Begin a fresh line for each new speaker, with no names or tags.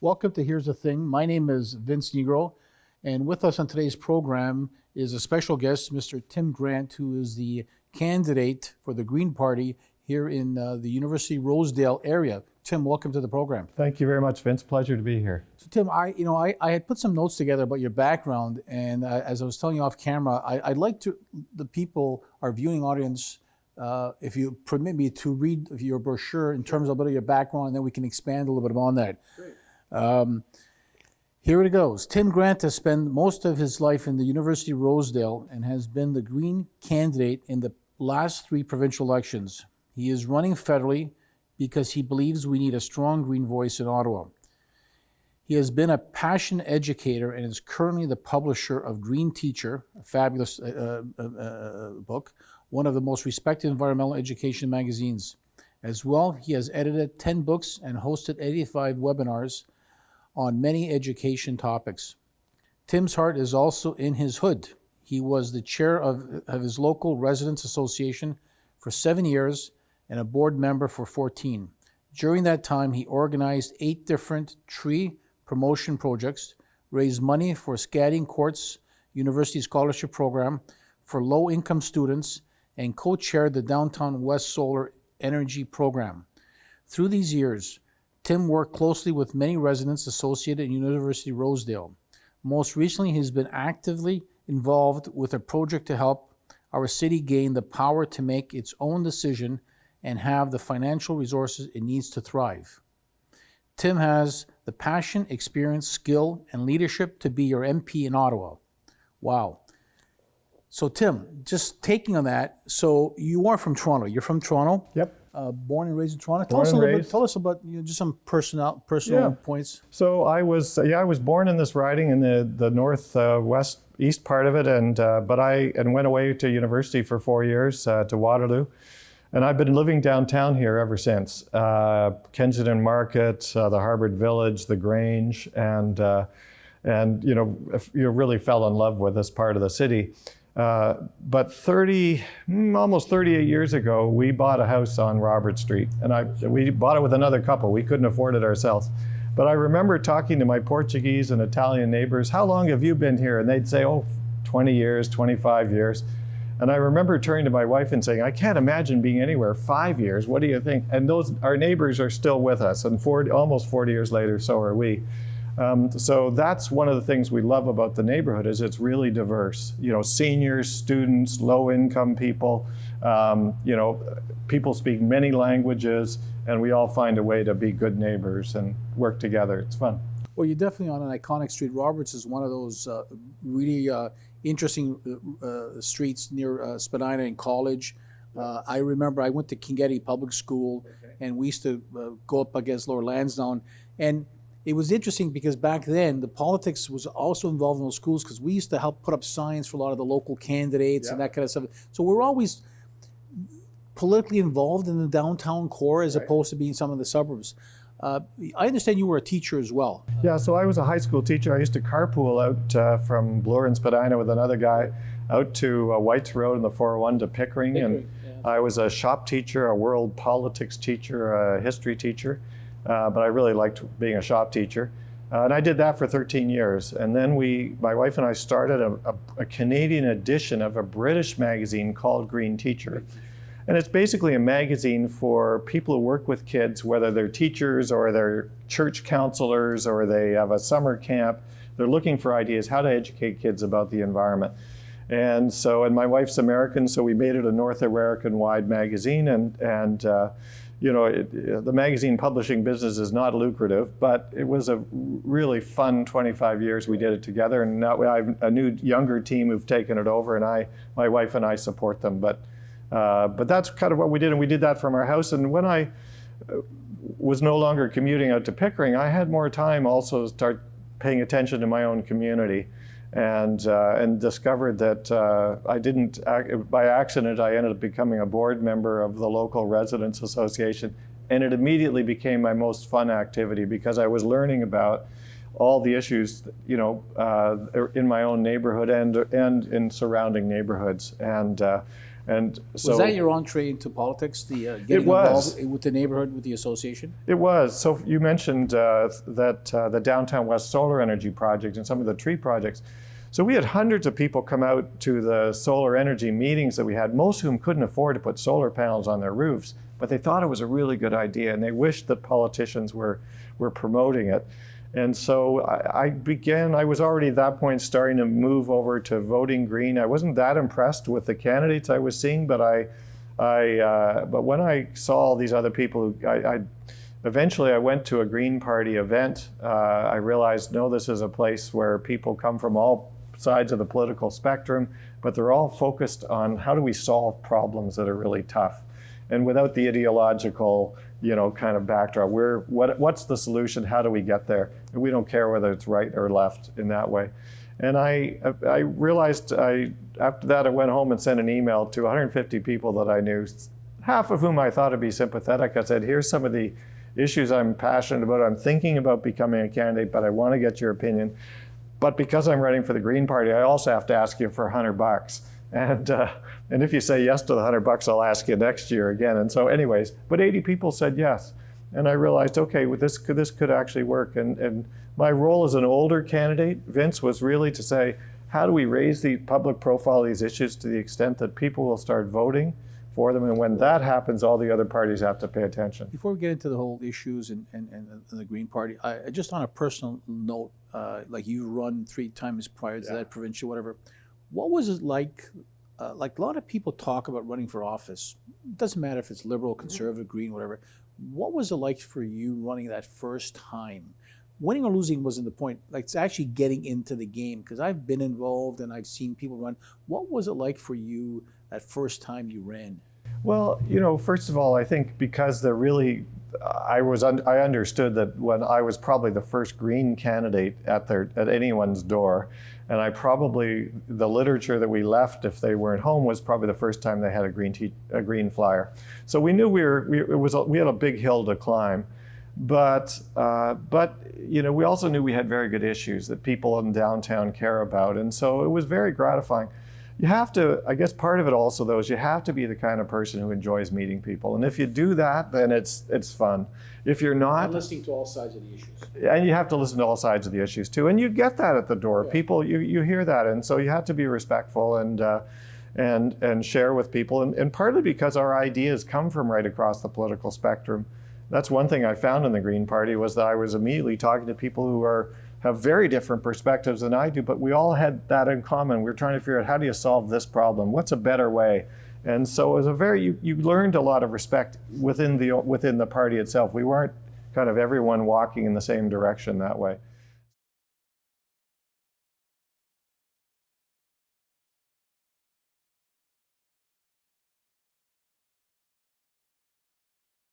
Welcome to Here's the Thing. My name is Vince Negro, and with us on today's program is a special guest, Mr. Tim Grant, who is the candidate for the Green Party here in the University Rosedale area. Tim, welcome to the program.
Thank you very much, Vince. Pleasure to be here.
So, Tim, I had put some notes together about your background, and as I was telling you off camera, I'd like the people, our viewing audience, if you permit me, to read your brochure in terms of a bit of your background, and then we can expand a little bit on that. Great. Here it goes. Tim Grant has spent most of his life in the University of Rosedale and has been the Green candidate in the last 3 provincial elections. He is running federally because he believes we need a strong Green voice in Ottawa. He has been a passionate educator and is currently the publisher of Green Teacher, a fabulous book, one of the most respected environmental education magazines. As well, he has edited 10 books and hosted 85 webinars on many education topics. Tim's heart is also in his hood. He was the chair of his local residents association for 7 years and a board member for 14. During that time, he organized 8 different tree promotion projects, raised money for Scading Court's University Scholarship Program for low-income students, and co-chaired the Downtown West Solar Energy Program. Through these years, Tim worked closely with many residents associated in University of Rosedale. Most recently, he's been actively involved with a project to help our city gain the power to make its own decision and have the financial resources it needs to thrive. Tim has the passion, experience, skill, and leadership to be your MP in Ottawa. Wow. So Tim, just taking on that, so you are from Toronto. You're from Toronto?
Yep.
Born and raised in Toronto.
Tell
us about just some personal points.
So I was born in this riding in the northwest east part of it, but I went away to university for 4 years to Waterloo, and I've been living downtown here ever since. Kensington Market, the Harvard Village, the Grange, and you really fell in love with this part of the city. But almost 38 years ago, we bought a house on Robert Street, and we bought it with another couple. We couldn't afford it ourselves. But I remember talking to my Portuguese and Italian neighbors, how long have you been here? And they'd say, 20 years, 25 years. And I remember turning to my wife and saying, I can't imagine being anywhere 5 years. What do you think? And our neighbors are still with us, and almost 40 years later, so are we. So that's one of the things we love about the neighborhood is it's really diverse. Seniors, students, low-income people, people speak many languages, and we all find a way to be good neighbors and work together. It's fun.
Well, you're definitely on an iconic street. Roberts is one of those really interesting streets near Spadina and College. I remember I went to Kingetti Public School, and we used to go up against Lower Lansdowne, and it was interesting because back then the politics was also involved in those schools because we used to help put up signs for a lot of the local candidates and that kind of stuff. So we're always politically involved in the downtown core as opposed to being some of the suburbs. I understand you were a teacher as well.
Yeah, so I was a high school teacher. I used to carpool out from Bloor and Spadina with another guy out to Whites Road in the 401 to Pickering. And I was a shop teacher, a world politics teacher, a history teacher. But I really liked being a shop teacher. And I did that for 13 years. And then my wife and I started a Canadian edition of a British magazine called Green Teacher. And it's basically a magazine for people who work with kids, whether they're teachers or they're church counselors or they have a summer camp. They're looking for ideas how to educate kids about the environment. And my wife's American, so we made it a North American-wide magazine. The magazine publishing business is not lucrative, but it was a really fun 25 years we did it together. And now I have a new younger team who've taken it over, and my wife and I support them. But that's kind of what we did, and we did that from our house. And when I was no longer commuting out to Pickering, I had more time also to start paying attention to my own community. And discovered that by accident, I ended up becoming a board member of the local residents association. And it immediately became my most fun activity because I was learning about all the issues, in my own neighborhood and in surrounding neighborhoods. And so
was that your entree into politics? The getting
It was.
involved with the neighborhood, with the association?
It was. So you mentioned that the Downtown West Solar Energy Project and some of the tree projects. So we had hundreds of people come out to the solar energy meetings that we had, most of whom couldn't afford to put solar panels on their roofs, but they thought it was a really good idea, and they wished that politicians were promoting it. And so I was already at that point starting to move over to voting Green. I wasn't that impressed with the candidates I was seeing, but but when I saw all these other people, eventually I went to a Green Party event. I realized, no, this is a place where people come from all sides of the political spectrum, but they're all focused on how do we solve problems that are really tough. And without the ideological, kind of backdrop, what's the solution? How do we get there? And we don't care whether it's right or left in that way. And I realized after that I went home and sent an email to 150 people that I knew, half of whom I thought would be sympathetic. I said, here's some of the issues I'm passionate about. I'm thinking about becoming a candidate, but I want to get your opinion. But because I'm running for the Green Party, I also have to ask you for $100. And if you say yes to the $100, I'll ask you next year again. And so anyways, but 80 people said yes. And I realized, okay, well, this could actually work. And my role as an older candidate, Vince, was really to say, how do we raise the public profile of these issues to the extent that people will start voting for them? And when that happens, all the other parties have to pay attention.
Before we get into the whole issues and the Green Party, just on a personal note, like you run 3 times prior to that, provincial, whatever. What was it like? Like a lot of people talk about running for office. It doesn't matter if it's liberal, conservative, green, whatever. What was it like for you running that first time? Winning or losing wasn't the point. Like, it's actually getting into the game, because I've been involved and I've seen people run. What was it like for you that first time you ran?
Well, first of all, I think because I understood that when I was probably the first Green candidate at anyone's door, and the literature that we left if they weren't home was probably the first time they had a green flyer. So we knew we had a big hill to climb, but we also knew we had very good issues that people in downtown care about, and so it was very gratifying. You have to, I guess part of it also though is you have to be the kind of person who enjoys meeting people. And if you do that, then it's fun. If you're not...
And listening to all sides of the issues.
And you have to listen to all sides of the issues too. And you get that at the door. Yeah. People, you hear that. And so you have to be respectful and share with people. And partly because our ideas come from right across the political spectrum. That's one thing I found in the Green Party, was that I was immediately talking to people who have very different perspectives than I do, but we all had that in common. We were trying to figure out, how do you solve this problem? What's a better way? And so it was you learned a lot of respect within the party itself. We weren't kind of everyone walking in the same direction that way.